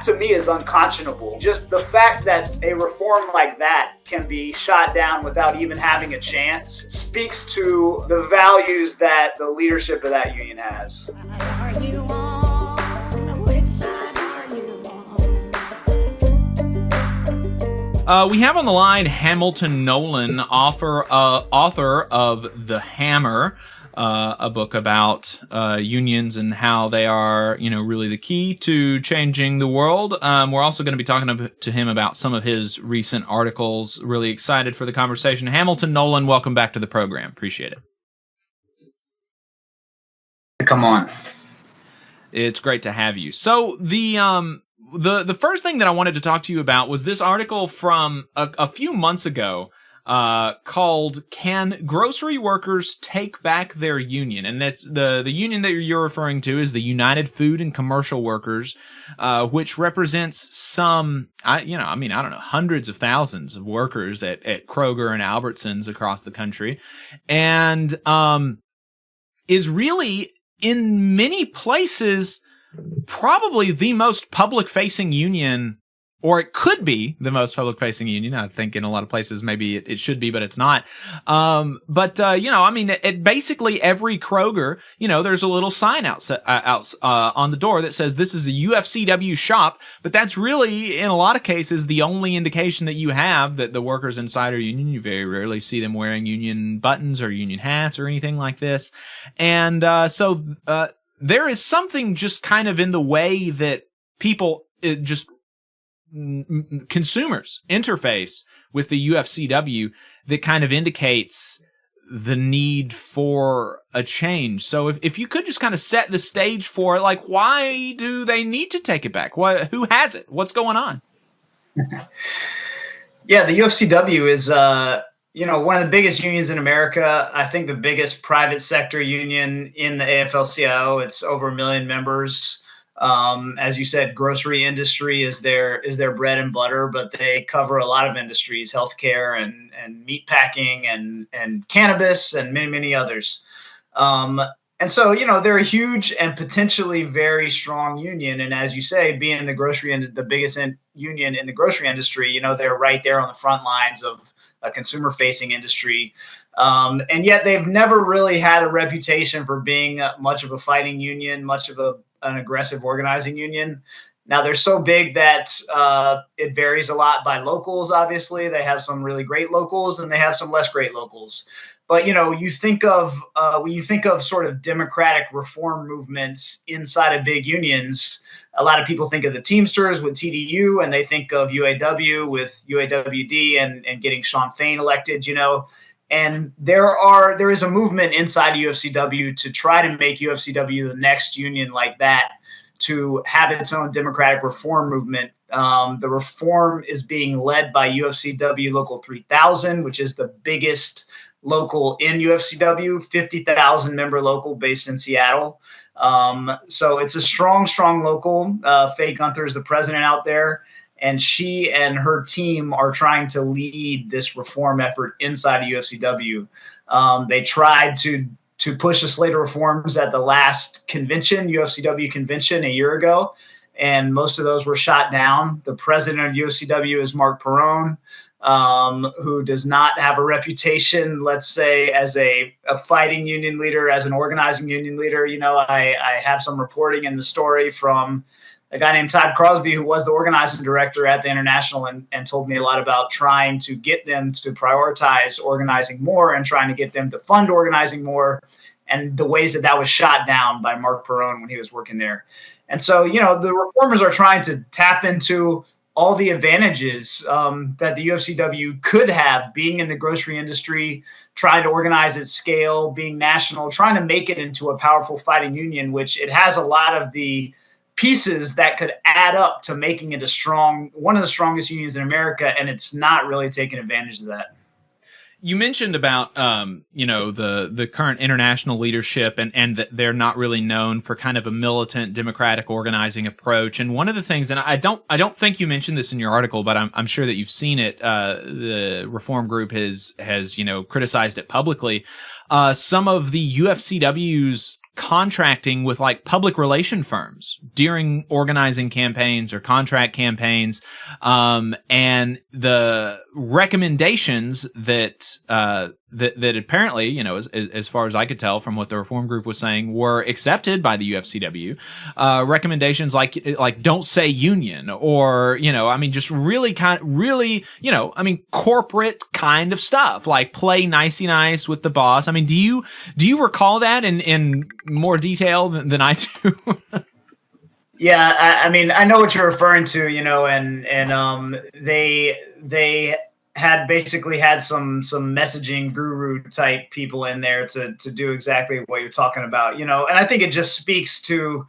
to me is unconscionable. Just the fact that a reform like that can be shot down without even having a chance speaks to the values that the leadership of that union has. We have on the line Hamilton Nolan, author of The Hammer, a book about unions and how they are, really the key to changing the world. We're also going to be talking to him about some of his recent articles. Really excited for the conversation. Hamilton Nolan, welcome back to the program. Appreciate it. Come on. It's great to have you. So the first thing that I wanted to talk to you about was this article from a few months ago called "Can Grocery Workers Take Back Their Union?" And that's the union that you're referring to is the United Food and Commercial Workers, which represents some, I don't know, hundreds of thousands of workers at Kroger and Albertsons across the country, and is really in many places probably the most public-facing union, or it could be the most public-facing union. I think in a lot of places maybe it should be, but it's not. At basically every Kroger, there's a little sign out on the door that says this is a UFCW shop, but that's really, in a lot of cases, the only indication that you have that the workers inside our union. You very rarely see them wearing union buttons or union hats or anything like this. And there is something just kind of in the way that people, consumers interface with the UFCW that kind of indicates the need for a change. So if you could just kind of set the stage for it, like, why do they need to take it back? Who has it? What's going on? Yeah, the UFCW is one of the biggest unions in America. I think the biggest private sector union in the AFL-CIO. It's over 1 million members. As you said, grocery industry is their bread and butter, but they cover a lot of industries, healthcare and meat packing and cannabis and many, many others. And so, they're a huge and potentially very strong union. And as you say, being the biggest union in the grocery industry, they're right there on the front lines of a consumer-facing industry. And yet they've never really had a reputation for being much of a fighting union, much of an aggressive organizing union. Now, they're so big that it varies a lot by locals, obviously. They have some really great locals and they have some less great locals. But, you think of when you think of sort of democratic reform movements inside of big unions, a lot of people think of the Teamsters with TDU, and they think of UAW with UAWD and getting Sean Fain elected, And there is a movement inside UFCW to try to make UFCW the next union like that, to have its own democratic reform movement. The reform is being led by UFCW Local 3000, which is the biggest local in UFCW, 50,000 member local based in Seattle. So it's a strong local. Faye Gunther is the president out there, and she and her team are trying to lead this reform effort inside of UFCW. They tried to push a slate of reforms at the last convention, UFCW convention, a year ago, and most of those were shot down. The president of UFCW is Mark Perrone, who does not have a reputation, let's say, as a fighting union leader, as an organizing union leader. I have some reporting in the story from a guy named Todd Crosby, who was the organizing director at the International, and told me a lot about trying to get them to prioritize organizing more and trying to get them to fund organizing more, and the ways that was shot down by Mark Perrone when he was working there. And so, the reformers are trying to tap into all the advantages that the UFCW could have, being in the grocery industry, trying to organize at scale, being national, trying to make it into a powerful fighting union, which it has a lot of the pieces that could add up to making it one of the strongest unions in America, and it's not really taking advantage of that. You mentioned about, the current international leadership and that they're not really known for kind of a militant democratic organizing approach. And one of the things, and I don't think you mentioned this in your article, but I'm sure that you've seen it. The Reform Group has criticized it publicly. Some of the UFCW's contracting with like public relation firms during organizing campaigns or contract campaigns, and the recommendations that that apparently, you know, as far as I could tell from what the reform group was saying, were accepted by the UFCW. Recommendations like don't say union, or, you know, I mean, just really you know, I mean, corporate kind of stuff, like play nicey nice with the boss. I mean, do you recall that in more detail than I do? Yeah, I mean, I know what you're referring to, you know, and they had basically had some messaging guru type people in there to do exactly what you're talking about, you know, and I think it just speaks to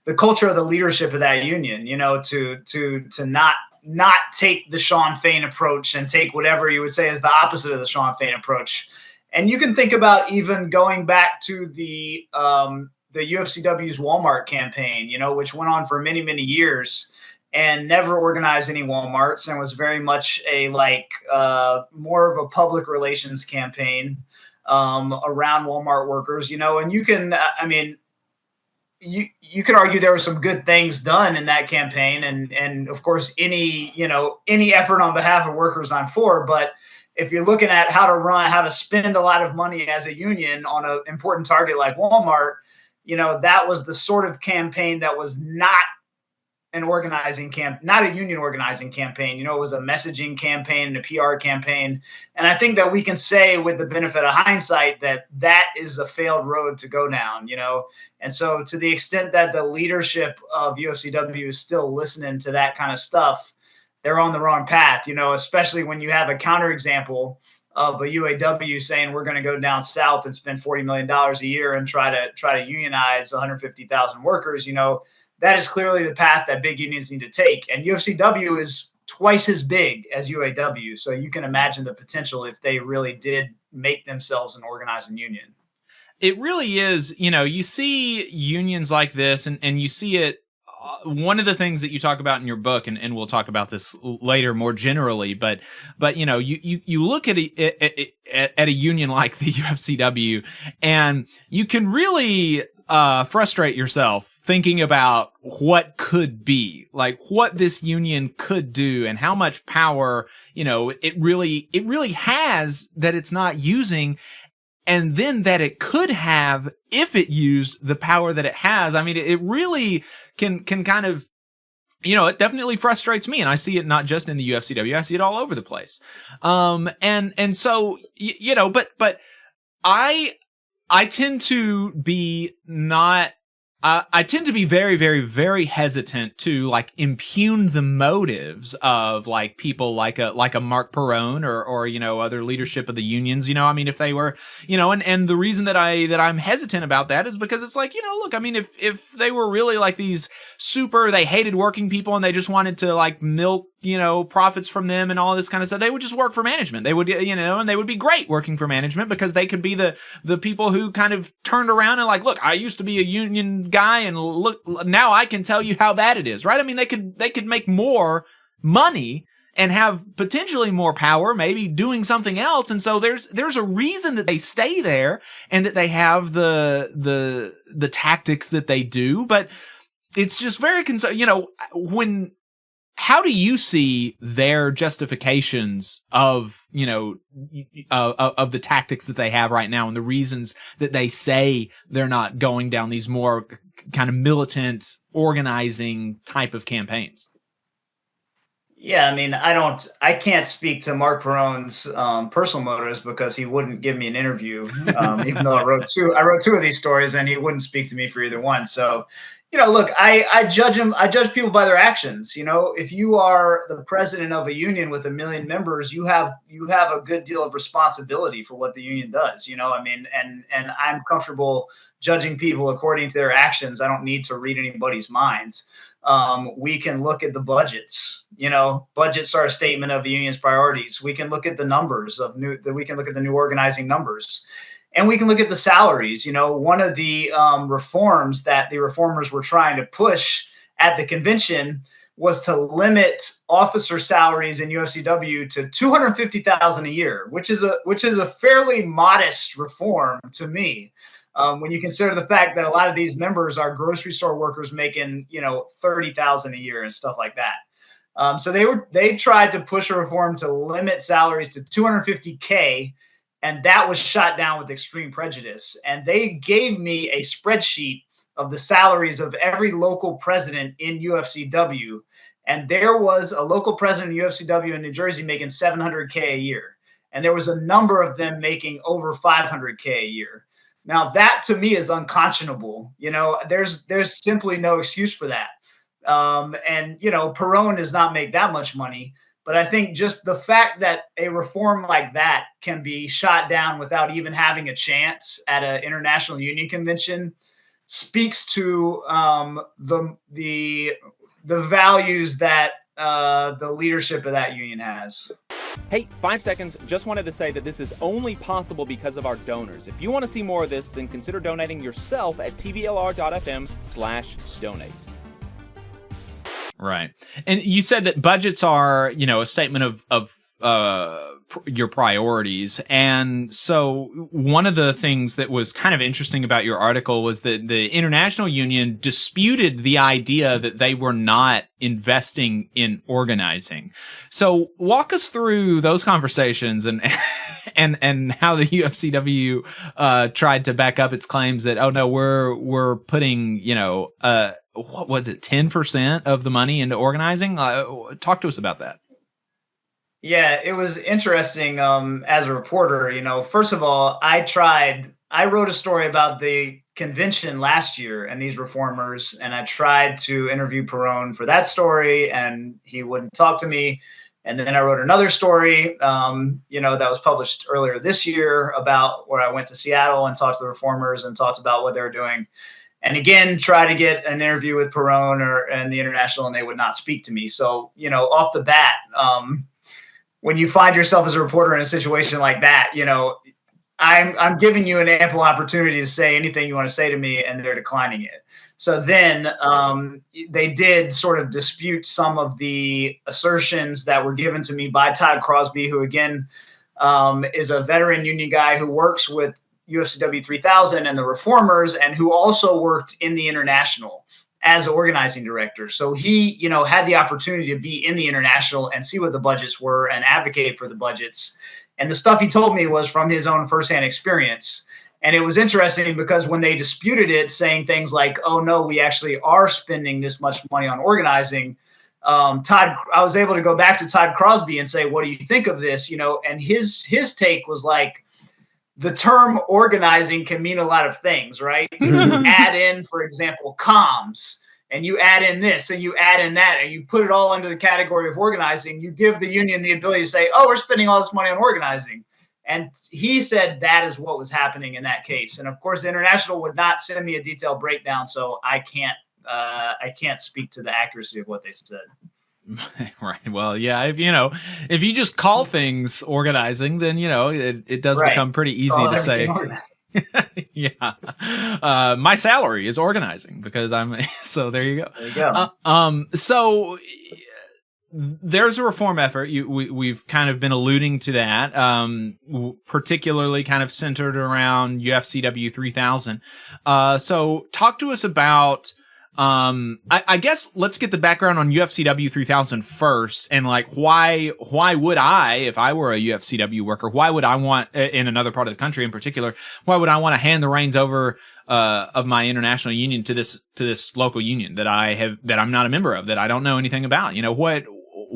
the culture of the leadership of that union, you know, to not take the Sean Fain approach and take whatever you would say is the opposite of the Sean Fain approach. And you can think about even going back to the UFCW's Walmart campaign, you know, which went on for many, many years and never organized any Walmarts, and was very much a more of a public relations campaign around Walmart workers, you know. And you can, I mean, you could argue there were some good things done in that campaign, and of course any effort on behalf of workers I'm for. But if you're looking at how to spend a lot of money as a union on an important target like Walmart, you know, that was the sort of campaign that was not not a union organizing campaign. You know, it was a messaging campaign and a PR campaign. And I think that we can say with the benefit of hindsight that is a failed road to go down, you know. And so to the extent that the leadership of UFCW is still listening to that kind of stuff, they're on the wrong path, you know, especially when you have a counterexample of a UAW saying we're going to go down south and spend $40 million a year and try to unionize 150,000 workers. You know, that is clearly the path that big unions need to take. And UFCW is twice as big as UAW. So you can imagine the potential if they really did make themselves an organizing union. It really is, you know, you see unions like this, and you see it. One of the things that you talk about in your book, and we'll talk about this later more generally, but you know, you look at a union like the UFCW, and you can really frustrate yourself thinking about what could be, like what this union could do, and how much power, you know, it really has that it's not using. And then that it could have if it used the power that it has. I mean, it really can kind of, you know, it definitely frustrates me. And I see it not just in the UFCW, I see it all over the place. And so, you know, but I tend to be not, I tend to be very, very, very hesitant to like impugn the motives of like people like a Mark Perrone or you know, other leadership of the unions. You know, I mean, if they were, you know, and the reason that I'm hesitant about that is because it's like, you know, look, I mean, if they were really like these they hated working people and they just wanted to like milk, you know, profits from them and all this kind of stuff, they would just work for management. They would, you know, and they would be great working for management because they could be the people who kind of turned around and like, look, I used to be a union guy and look, now I can tell you how bad it is, right? I mean, they could make more money and have potentially more power, maybe doing something else. And so there's a reason that they stay there and that they have the tactics that they do. But it's just very, you know, how do you see their justifications of, you know, of the tactics that they have right now and the reasons that they say they're not going down these more kind of militant organizing type of campaigns? Yeah, I mean, I can't speak to Mark Perrone's personal motives because he wouldn't give me an interview, even though I wrote two of these stories, and he wouldn't speak to me for either one. So, you know, look, I judge people by their actions. You know, if you are the president of a union with 1 million members, you have a good deal of responsibility for what the union does. You know, I mean, and I'm comfortable judging people according to their actions. I don't need to read anybody's minds. We can look at the budgets. You know, budgets are a statement of the union's priorities. We can look at the numbers we can look at the new organizing numbers. And we can look at the salaries. You know, one of the reforms that the reformers were trying to push at the convention was to limit officer salaries in UFCW to $250,000 a year, which is a fairly modest reform to me. When you consider the fact that a lot of these members are grocery store workers making, $30,000 a year and stuff like that. So they tried to push a reform to limit salaries to $250K, and that was shot down with extreme prejudice. And they gave me a spreadsheet of the salaries of every local president in UFCW. And there was a local president in UFCW in New Jersey making $700K a year. And there was a number of them making over $500K a year. Now that to me is unconscionable. There's simply no excuse for that. And Perone does not make that much money. But I think just the fact that a reform like that can be shot down without even having a chance at an international union convention speaks to the values that the leadership of that union has. Hey, 5 seconds. Just wanted to say that this is only possible because of our donors. If you want to see more of this, then consider donating yourself at tvlr.fm/donate. Right. And you said that budgets are, a statement of your priorities. And so one of the things that was kind of interesting about your article was that the International Union disputed the idea that they were not investing in organizing. So walk us through those conversations and how the UFCW tried to back up its claims that, oh no, we're putting, what was it, 10% of the money into organizing? Talk to us about that. Yeah, it was interesting as a reporter. First of all, I wrote a story about the convention last year and these reformers, and I tried to interview Perone for that story, and he wouldn't talk to me. And then I wrote another story, that was published earlier this year about where I went to Seattle and talked to the reformers and talked about what they were doing. And again, try to get an interview with Perone and the International, and they would not speak to me. So, off the bat, when you find yourself as a reporter in a situation like that, I'm giving you an ample opportunity to say anything you want to say to me, and they're declining it. So then they did sort of dispute some of the assertions that were given to me by Todd Crosby, who again is a veteran union guy who works with UFCW 3000 and the reformers, and who also worked in the International as organizing director. So he, had the opportunity to be in the International and see what the budgets were and advocate for the budgets. And the stuff he told me was from his own firsthand experience. And it was interesting because when they disputed it, saying things like, oh no, we actually are spending this much money on organizing, I was able to go back to Todd Crosby and say, what do you think of this? And his take was like, the term organizing can mean a lot of things, right? You add in, for example, comms, and you add in this, and you add in that, and you put it all under the category of organizing. You give the union the ability to say, oh, we're spending all this money on organizing. And he said that is what was happening in that case. And of course, the International would not send me a detailed breakdown, so I can't speak to the accuracy of what they said. Right. Well, yeah. If you just call things organizing, then it does become pretty easy to say. Yeah. My salary is organizing because I'm. So there you go. There you go. So there's a reform effort. We've kind of been alluding to that, particularly kind of centered around UFCW 3000. So talk to us about. I guess let's get the background on UFCW 3000 first, and like why would I, if I were a UFCW worker, why would I want, in another part of the country in particular, why would I want to hand the reins over of my international union to this local union that I'm not a member of, that I don't know anything about?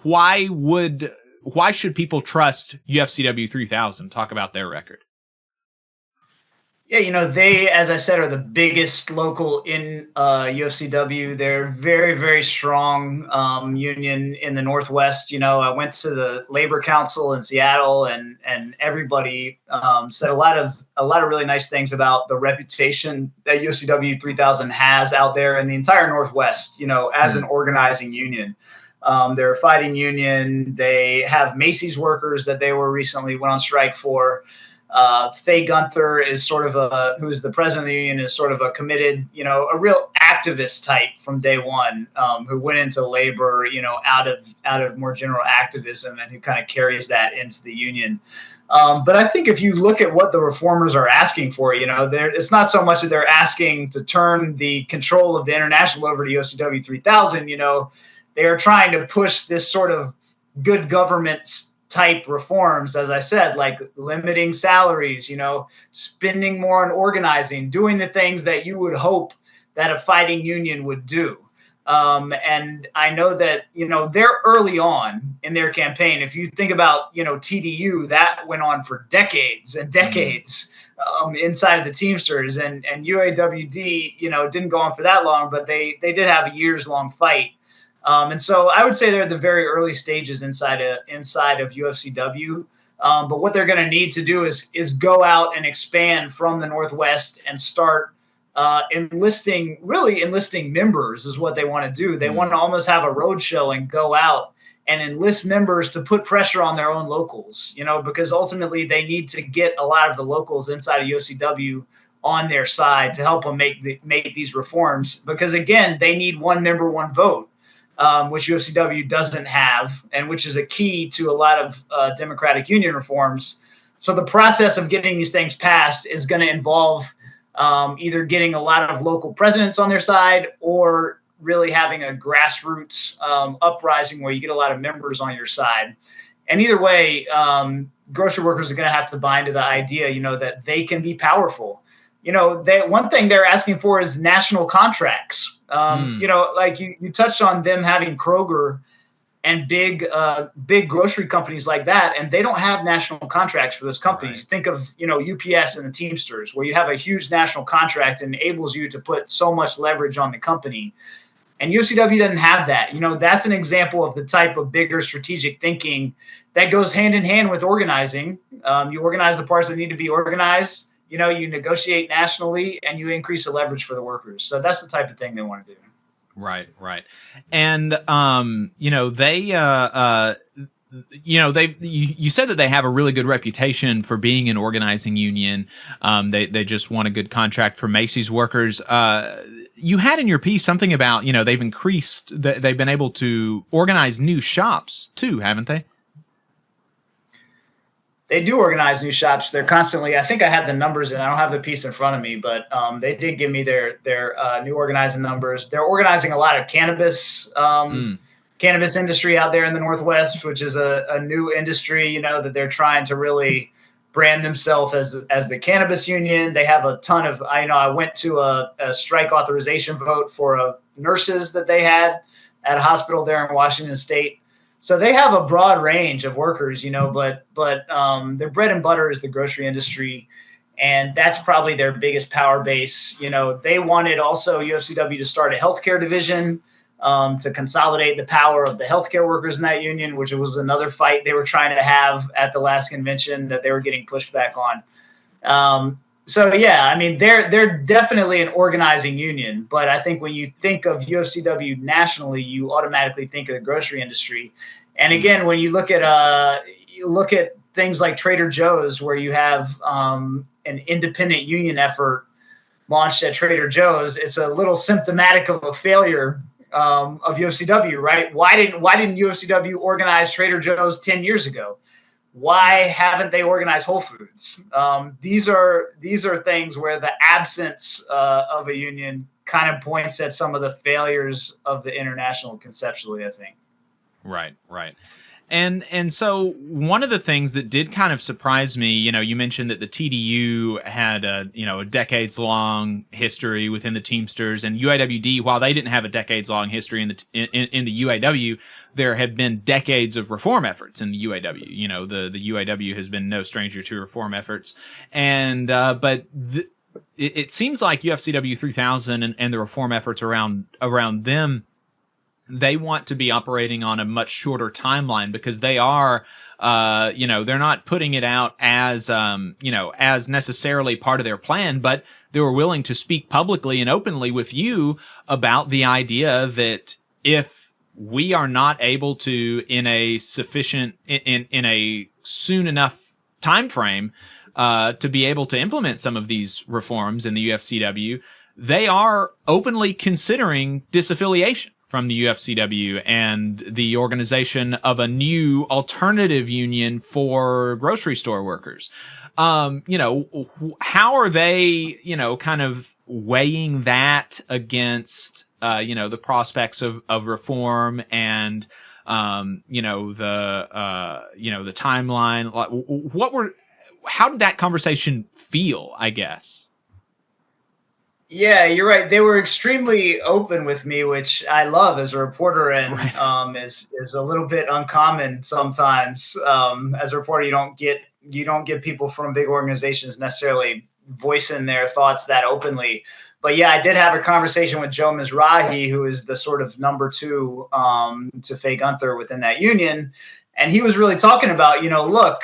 Why should people trust UFCW 3000? Talk about their record. Yeah, they, as I said, are the biggest local in UFCW. They're very, very strong union in the Northwest. I went to the Labor Council in Seattle, and everybody said a lot of really nice things about the reputation that UFCW 3000 has out there in the entire Northwest. As an organizing union. They're a fighting union. They have Macy's workers that they went on strike for. Faye Gunther is sort of who's the president of the union, is sort of a committed, a real activist type from day one, who went into labor, out of more general activism, and who kind of carries that into the union. But I think if you look at what the reformers are asking for, it's not so much that they're asking to turn the control of the international over to UFCW 3000. They are trying to push this sort of good government type reforms, as I said, like limiting salaries, spending more on organizing, doing the things that you would hope that a fighting union would do. And I know that, they're early on in their campaign. If you think about, TDU, that went on for decades and decades inside of the Teamsters, and UAWD, didn't go on for that long, but they did have a years long fight. And so I would say they're at the very early stages inside of UFCW. But what they're going to need to do is go out and expand from the Northwest and start enlisting members is what they want to do. They want to almost have a road show and go out and enlist members to put pressure on their own locals, because ultimately they need to get a lot of the locals inside of UFCW on their side to help them make these reforms. Because again, they need one member, one vote. Which UFCW doesn't have, and which is a key to a lot of democratic union reforms. So the process of getting these things passed is going to involve either getting a lot of local presidents on their side, or really having a grassroots uprising where you get a lot of members on your side. And either way, grocery workers are going to have to buy into the idea, that they can be powerful. One thing they're asking for is national contracts. Like you touched on them having Kroger and big grocery companies like that, and they don't have national contracts for those companies. Right. Think of, UPS and the Teamsters, where you have a huge national contract and enables you to put so much leverage on the company. And UFCW doesn't have that. That's an example of the type of bigger strategic thinking that goes hand in hand with organizing. You organize the parts that need to be organized. You negotiate nationally, and you increase the leverage for the workers. So that's the type of thing they want to do. Right. And, you said that they have a really good reputation for being an organizing union. They just won a good contract for Macy's workers. You had in your piece something about, they've been able to organize new shops too, haven't they? They do organize new shops. They're constantly, I think I had the numbers, and I don't have the piece in front of me, but they did give me their new organizing numbers. They're organizing a lot of cannabis industry out there in the Northwest, which is a new industry, that they're trying to really brand themselves as the cannabis union. They have a ton of, I went to a strike authorization vote for nurses that they had at a hospital there in Washington State. So they have a broad range of workers, but their bread and butter is the grocery industry, and that's probably their biggest power base. They wanted also UFCW to start a healthcare division to consolidate the power of the healthcare workers in that union, which was another fight they were trying to have at the last convention that they were getting pushed back on. So yeah, they're definitely an organizing union, but I think when you think of UFCW nationally, you automatically think of the grocery industry. And again, when you look at things like Trader Joe's, where you have an independent union effort launched at Trader Joe's, it's a little symptomatic of a failure of UFCW, right? Why didn't UFCW organize Trader Joe's 10 years ago? Why haven't they organized Whole Foods? These are things where the absence of a union kind of points at some of the failures of the international conceptually, I think. Right. And so one of the things that did kind of surprise me, you mentioned that the TDU had a decades-long history within the Teamsters, and UAWD, while they didn't have a decades-long history in the UAW, there have been decades of reform efforts in the UAW. The UAW has been no stranger to reform efforts, and but it seems like UFCW 3000 and the reform efforts around them, they want to be operating on a much shorter timeline, because they are, they're not putting it out as, as necessarily part of their plan, but they were willing to speak publicly and openly with you about the idea that if we are not able to, in a soon enough time frame to be able to implement some of these reforms in the UFCW, they are openly considering disaffiliation from the UFCW and the organization of a new alternative union for grocery store workers. How are they, kind of weighing that against, the prospects of reform and, the timeline? How did that conversation feel, I guess? Yeah, you're right. They were extremely open with me, which I love as a reporter, and Right. is a little bit uncommon sometimes. As a reporter, you don't get people from big organizations necessarily voicing their thoughts that openly. But yeah, I did have a conversation with Joe Mizrahi, who is the sort of number two to Faye Gunther within that union. And he was really talking about, look,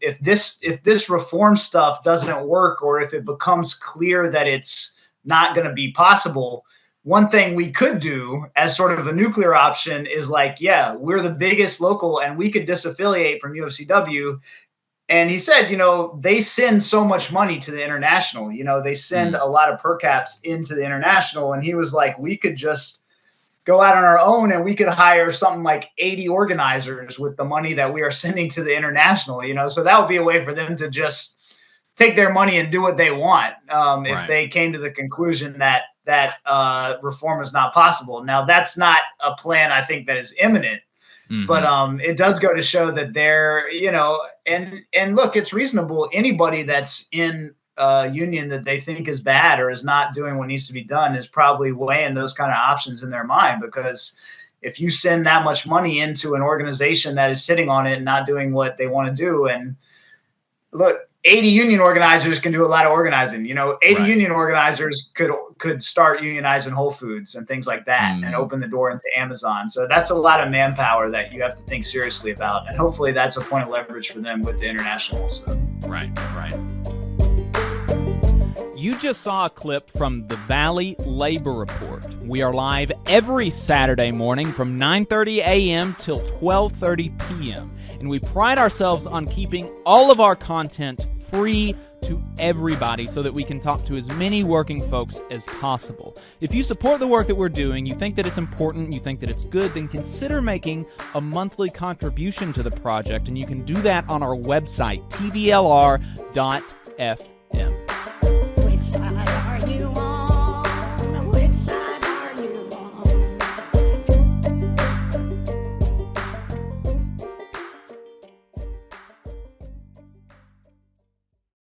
if this reform stuff doesn't work, or if it becomes clear that it's not going to be possible, one thing we could do as sort of a nuclear option is like, yeah, we're the biggest local and we could disaffiliate from UFCW. And he said, they send so much money to the international, they send a lot of per caps into the international. And he was like, we could just go out on our own and we could hire something like 80 organizers with the money that we are sending to the international, so that would be a way for them to just take their money and do what they want. If they came to the conclusion that reform is not possible. Now, that's not a plan I think that is imminent, but it does go to show that they're, and look, it's reasonable. Anybody that's in a union that they think is bad or is not doing what needs to be done is probably weighing those kind of options in their mind, because if you send that much money into an organization that is sitting on it and not doing what they want to do, and look, 80 union organizers can do a lot of organizing. 80 union organizers could start unionizing Whole Foods and things like that and open the door into Amazon. So that's a lot of manpower that you have to think seriously about. And hopefully that's a point of leverage for them with the international also. Right. You just saw a clip from the Valley Labor Report. We are live every Saturday morning from 9:30 a.m. till 12:30 p.m. And we pride ourselves on keeping all of our content free to everybody so that we can talk to as many working folks as possible. If you support the work that we're doing, you think that it's important, you think that it's good, then consider making a monthly contribution to the project, and you can do that on our website, tvlr.fm.